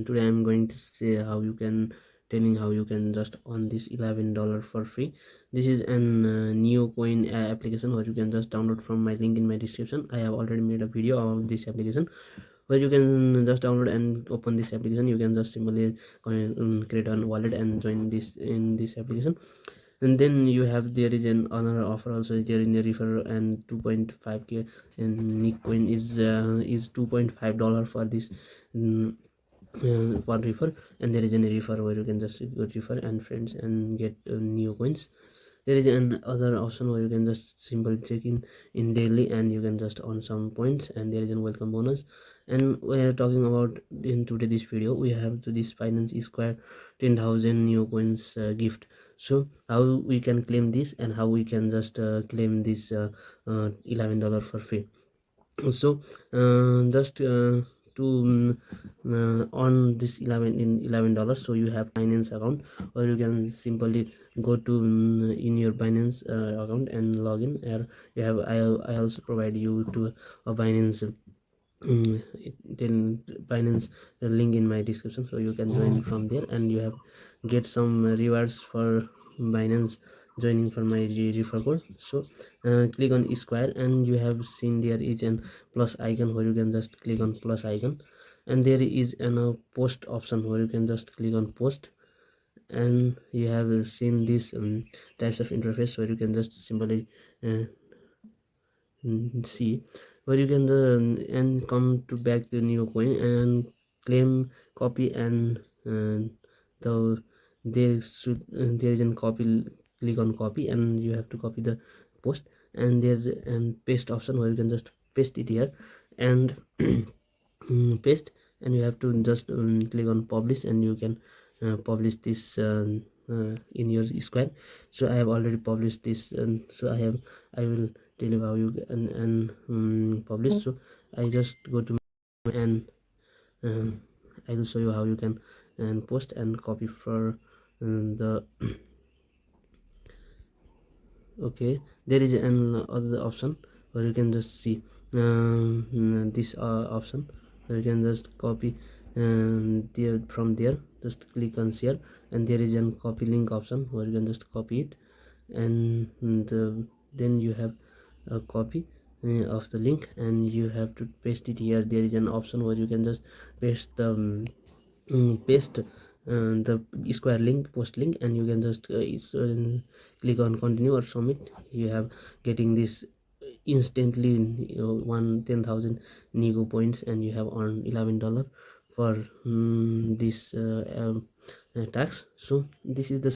Today I'm going to say how you can just earn this $11 for free. This is an NECKOCOIN application where you can just download from my link in my description. I have already made a video of this application where you can just download and open this application. You can just simply create a wallet and join this in this application. And then you have, there is an another offer also there in the refer, and 2.5k, and NECKOCOIN is $2.5 for this for refer. And there is a refer where you can just go refer and friends and get new coins. There is an other option where you can just simply check in daily and you can just earn some points, and there is a welcome bonus. And we are talking about in today this video, we have to this Finance Square 10,000 new coins gift. So how we can claim this and how we can just claim this $11 for free. So just to on this $11, so you have Binance account, or you can simply go to in your Binance account and log in. Or you have, I also provide you to a Binance then Binance link in my description, so you can join from there and you have get some rewards for Binance joining for my refer code. So click on Square, and you have seen there is an plus icon where you can just click on plus icon, and there is an post option where you can just click on post. And you have seen this types of interface where you can just simply see, where you can and come to back to NECKOCOIN and claim copy. And the there is a copy, click on copy, and you have to copy the post. And there's and paste option where you can just paste it here and paste. And you have to just click on publish, and you can publish this in your Square. So I have already published this, and so I will tell you how you can publish. So I just go to and I will show you how you can and post and copy for the okay. There is an other option where you can just see this option where you can just copy there. From there, just click on share, and there is an copy link option where you can just copy it. And then you have a copy of the link, and you have to paste it here. There is an option where you can just paste the paste the Square link, post link, and you can just click on continue or submit. You have getting this instantly, 10,000 nego points, and you have earned $11 for this tax. So this is the